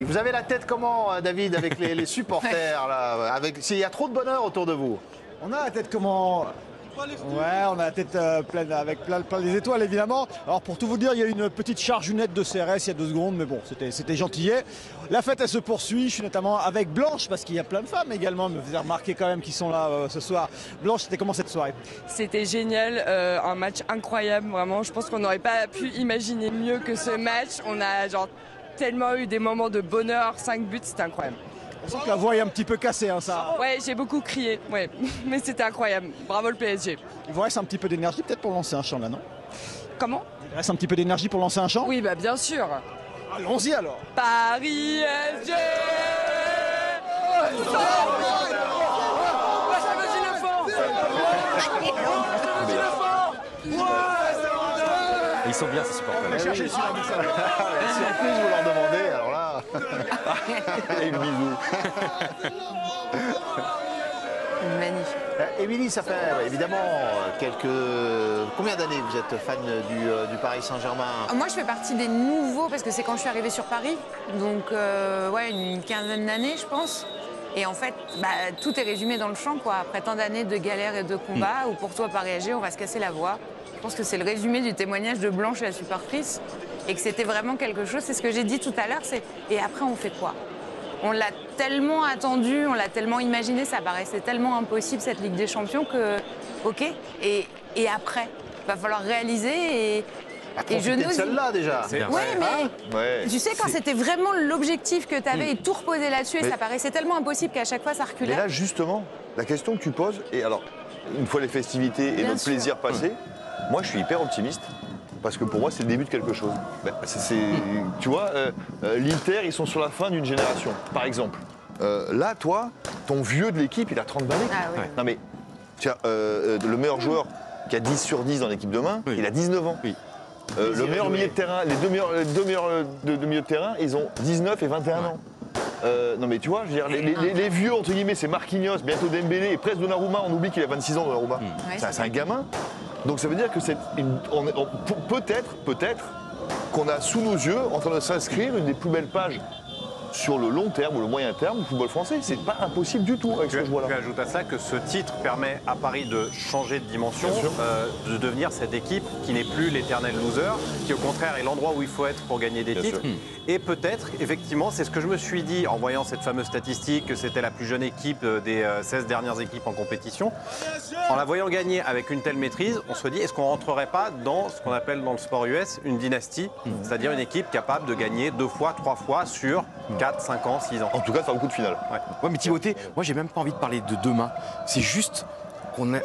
Vous avez la tête comment, David, avec les supporters là, s'il y a trop de bonheur autour de vous? On a la tête comment? Ouais, on a la tête pleine avec plein des étoiles évidemment. Alors pour tout vous dire, il y a eu une petite chargeunette de CRS il y a 2 secondes, mais bon, c'était gentillet. La fête elle se poursuit, je suis notamment avec Blanche parce qu'il y a plein de femmes également, me faisait remarquer quand même qui sont là ce soir. Blanche, c'était comment cette soirée? C'était génial, un match incroyable vraiment. Je pense qu'on n'aurait pas pu imaginer mieux que ce match. On a tellement eu des moments de bonheur, 5 buts, c'était incroyable. On sent que la voix est un petit peu cassée, hein, ça. Ouais, j'ai beaucoup crié, ouais. Mais c'était incroyable. Bravo le PSG. Il vous reste un petit peu d'énergie peut-être pour lancer un chant là, non? Comment? Il reste un petit peu d'énergie pour lancer un chant? Oui, bah bien sûr. Allons-y alors. Paris SG. Ils sont bien ces supporters. Si en plus vous leur demandez, alors là. Et le bisou. Magnifique. Émilie, ça fait évidemment combien d'années vous êtes fan du Paris Saint-Germain? Moi, je fais partie des nouveaux parce que c'est quand je suis arrivée sur Paris. Donc, ouais, une quinzaine d'années, je pense. Et en fait, tout est résumé dans le chant, quoi. Après tant d'années de galères et de combats, où pour toi, Paris SG, on va se casser la voix. Je pense que c'est le résumé du témoignage de Blanche, la supportrice. Et que c'était vraiment quelque chose, c'est ce que j'ai dit tout à l'heure, c'est « et après, on fait quoi ?» On l'a tellement attendu, on l'a tellement imaginé, ça paraissait tellement impossible cette Ligue des Champions que, ok, et après, il va falloir réaliser et je n'ose. Celle-là déjà. Oui, mais tu sais, quand c'était vraiment l'objectif que tu avais et tout reposé là-dessus, et ça paraissait tellement impossible qu'à chaque fois ça reculait. Mais là, justement, la question que tu poses, et alors, une fois les festivités et Bien notre sûr. plaisir passé, moi je suis hyper optimiste. Parce que pour moi, c'est le début de quelque chose. Tu vois, l'Inter, ils sont sur la fin d'une génération, par exemple. Là, toi, ton vieux de l'équipe, il a 30 balais. Ah oui. Non mais, tiens, le meilleur joueur qui a 10 sur 10 dans l'équipe de main, il a 19 ans. Oui. Le meilleur milieu de terrain, les deux meilleurs de milieu de terrain, ils ont 19 et 21 ans. Non mais tu vois, je veux dire, les vieux, entre guillemets, c'est Marquinhos, bientôt Dembélé, et presque Donnarumma, on oublie qu'il a 26 ans, Donnarumma. Ouais, C'est un gamin. Donc ça veut dire que peut-être qu'on a sous nos yeux, en train de s'inscrire, une des plus belles pages sur le long terme ou le moyen terme du football français. C'est pas impossible du tout avec ce que je vois là. Tu ajoutes à ça que ce titre permet à Paris de changer de dimension, de devenir cette équipe qui n'est plus l'éternel loser, qui au contraire est l'endroit où il faut être pour gagner des titres. Et peut-être, effectivement, c'est ce que je me suis dit en voyant cette fameuse statistique que c'était la plus jeune équipe des 16 dernières équipes en compétition. En la voyant gagner avec une telle maîtrise, on se dit, est-ce qu'on ne rentrerait pas dans ce qu'on appelle dans le sport US une dynastie, c'est-à-dire une équipe capable de gagner 2 fois, 3 fois sur 4, 5 ans, 6 ans. En tout cas, ça a beaucoup de finales. Ouais, mais Timothée, moi j'ai même pas envie de parler de demain. C'est juste qu'on a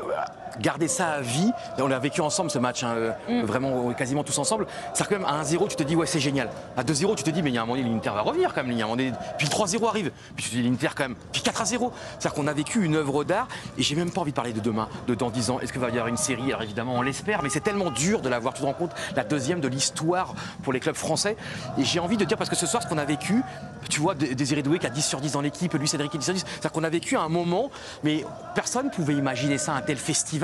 gardé ça à vie. Et on l'a vécu ensemble ce match, hein, vraiment quasiment tous ensemble. C'est quand même à 1-0, tu te dis ouais c'est génial. À 2-0, tu te dis mais il y a un moment donné l'Inter va revenir quand même. Il y a un moment donné... Puis le 3-0 arrive. Puis tu te dis l'Inter quand même. Puis 4-0. C'est-à-dire qu'on a vécu une œuvre d'art. Et j'ai même pas envie de parler de demain, de dans 10 ans. Est-ce qu'il va y avoir une série? Alors évidemment on l'espère, mais c'est tellement dur de l'avoir. Tu te rends compte, la deuxième de l'histoire pour les clubs français. Et j'ai envie de dire parce que ce soir ce qu'on a vécu, tu vois Désiré Doué qui a 10 sur 10 dans l'équipe, lui Cédric qui a 10 sur 10. C'est-à-dire qu'on a vécu un moment, mais personne ne pouvait imaginer ça, un tel festival.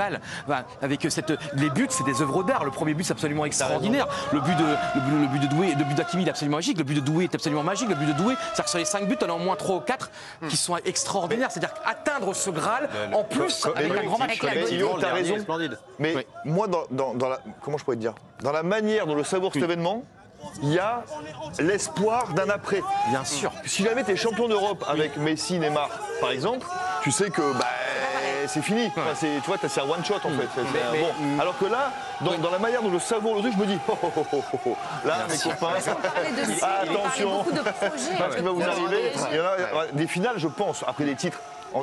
Avec les buts, c'est des œuvres d'art. Le premier but, c'est absolument extraordinaire. Le but de Doué, le but d'Hakimi, il est absolument magique. Le but de Doué est absolument magique. Le but de Doué, c'est-à-dire que sur les 5 buts, on en a au moins 3 ou 4 qui sont extraordinaires. C'est-à-dire atteindre ce Graal, en plus, avec un grand match. T'as raison. Mais moi, comment je pourrais te dire, dans la manière dont je savoure cet événement, il y a l'espoir d'un après. Bien sûr. Si jamais tu es champion d'Europe avec Messi, Neymar, par exemple, tu sais que c'est fini. Enfin, tu vois, c'est un one shot en fait. Bon. Alors que là, dans la manière dont je savoure le truc, je me dis, là, mes copains, attention, parce qu'il va vous arriver. Il y en a des finales, je pense, après les titres.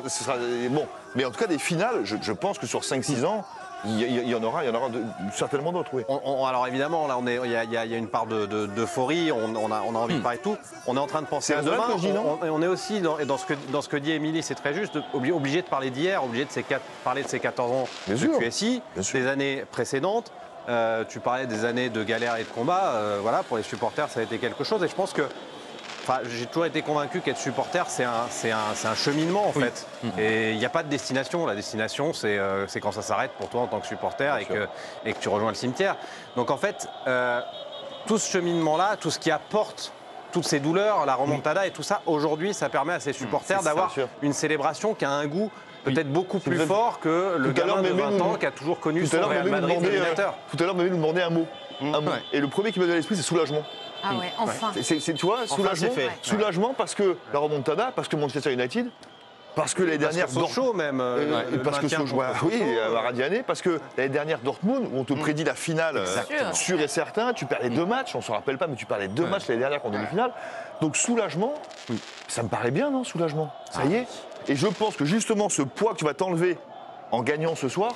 Ce sera bon, mais en tout cas des finales, je pense que sur 5-6 ans, il y en aura certainement d'autres, oui. Alors évidemment, là, il y a une part d'euphorie, on a envie de parler de tout. On est en train de penser à demain. On est aussi, dans ce que dit Émilie, c'est très juste, obligé de parler d'hier, obligé de parler de ces 14 ans de QSI, des années précédentes. Tu parlais des années de galère et de combat. Voilà, pour les supporters, ça a été quelque chose. Et je pense que j'ai toujours été convaincu qu'être supporter, c'est un cheminement en fait. Et il n'y a pas de destination. La destination, c'est quand ça s'arrête pour toi en tant que supporter et que tu rejoins le cimetière. Donc en fait, tout ce cheminement-là, tout ce qui apporte toutes ces douleurs, la remontada et tout ça, aujourd'hui, ça permet à ses supporters d'avoir une célébration qui a un goût peut-être beaucoup plus fort que le gamin de 20 ans qui a toujours connu son Real Madrid dominateur. Tout à l'heure, Mémé nous demandait un mot. Et le premier qui me vient à l'esprit, c'est soulagement. Ah ouais, enfin. Tu vois, soulagement, soulagement parce que la remontada, parce que Manchester United, parce que l'année dernière, Sochaux même. parce que Sochaux, oui, à Radiané, parce que l'année dernière Dortmund, où on te prédit la finale sûr et certain, tu perds les 2 matchs, on ne se rappelle pas, mais tu perds les 2 matchs l'année dernière en demi-finale. Donc soulagement, ça me paraît bien, non, soulagement. Ça y est. Et je pense que justement, ce poids que tu vas t'enlever en gagnant ce soir,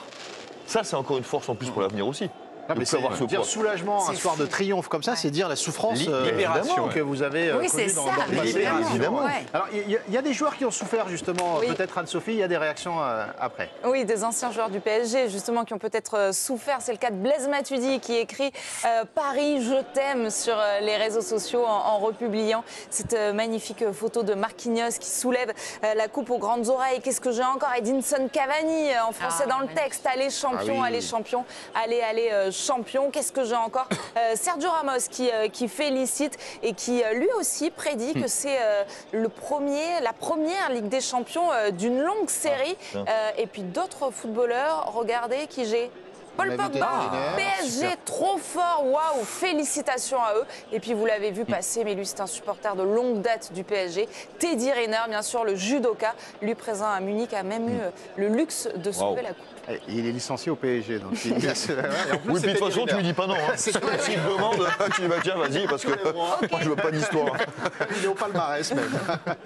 ça, c'est encore une force en plus pour l'avenir aussi. Non, mais c'est dire soulagement, un soir de triomphe comme ça, c'est dire la souffrance que vous avez connue dans le passé. Évidemment. Alors, il y a des joueurs qui ont souffert, justement, peut-être Anne-Sophie, il y a des réactions après. Oui, des anciens joueurs du PSG, justement, qui ont peut-être souffert. C'est le cas de Blaise Matuidi, qui écrit « Paris, je t'aime » sur les réseaux sociaux en republiant cette magnifique photo de Marquinhos qui soulève la coupe aux grandes oreilles. Qu'est-ce que j'ai encore? Edinson Cavani, en français dans le texte. Allez, champion, allez, champion, allez, champion. Qu'est-ce que j'ai encore? Sergio Ramos qui félicite et qui lui aussi prédit que c'est la première Ligue des Champions d'une longue série. Et puis d'autres footballeurs, regardez qui j'ai. Paul Pogba, PSG, trop fort, waouh, félicitations à eux. Et puis vous l'avez vu passer, mais lui c'est un supporter de longue date du PSG. Teddy Riner, bien sûr, le judoka, lui présent à Munich, a même eu le luxe de sauver la coupe. Il est licencié au PSG. Donc oui, puis de toute façon, tu lui dis pas non. Hein. S'il te demande, tu dis bah tiens, vas-y, parce que moi je veux pas d'histoire. Il est au palmarès même.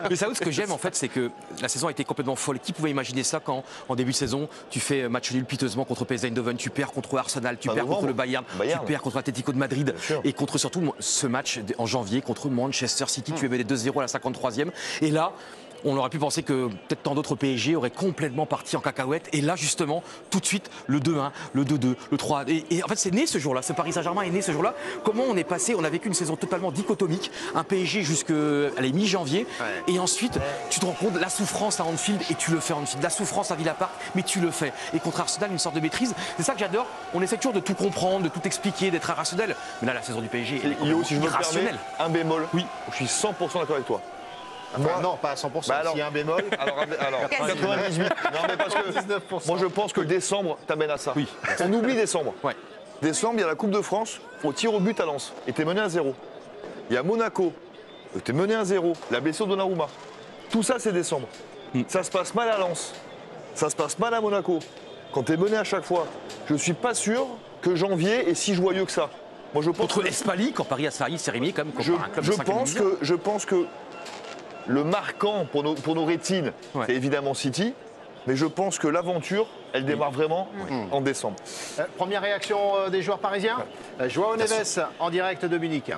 Mais ça, ce que j'aime en fait, c'est que la saison a été complètement folle. Qui pouvait imaginer ça quand, en début de saison, tu fais match nul piteusement contre PSV Eindhoven, tu perds contre Arsenal, tu perds contre le Bayern, tu perds contre l'Atlético de Madrid, et contre surtout ce match en janvier contre Manchester City, tu avais les 2-0 à la 53e. Et là, on aurait pu penser que peut-être tant d'autres PSG auraient complètement parti en cacahuète. Et là, justement, tout de suite, le 2-1, le 2-2, le 3. Et en fait, c'est né ce jour-là. Ce Paris Saint-Germain est né ce jour-là. Comment on est passé? On a vécu une saison totalement dichotomique. Un PSG jusqu'à mi-janvier. Et ensuite, tu te rends compte, la souffrance à Anfield, et tu le fais à Anfield. La souffrance à Villa Park, mais tu le fais. Et contre Arsenal, une sorte de maîtrise. C'est ça que j'adore. On essaie toujours de tout comprendre, de tout expliquer, d'être irrationnel. Mais là, la saison du PSG, elle est irrationnelle. Un bémol. Oui. Je suis 100% d'accord avec toi. Enfin, non, pas à 100%. Bah alors, s'il y a un bémol. Alors 98. Non, mais parce que moi je pense que décembre t'amène à ça. Oui. On oublie décembre. Ouais. Décembre, il y a la Coupe de France au tir au but à Lens. Et t'es mené à 0. Il y a Monaco. T'es mené à 0. La blessure de Donnarumma. Tout ça, c'est décembre. Ça se passe mal à Lens. Ça se passe mal à Monaco. Quand t'es mené à chaque fois, je suis pas sûr que janvier est si joyeux que ça. Moi, je pense contre Espali, quand Paris a failli s'est remis comme un club de je pense que le marquant pour nos rétines, c'est évidemment City. Mais je pense que l'aventure, elle démarre vraiment en décembre. Première réaction des joueurs parisiens. Joao Neves en direct de Munich.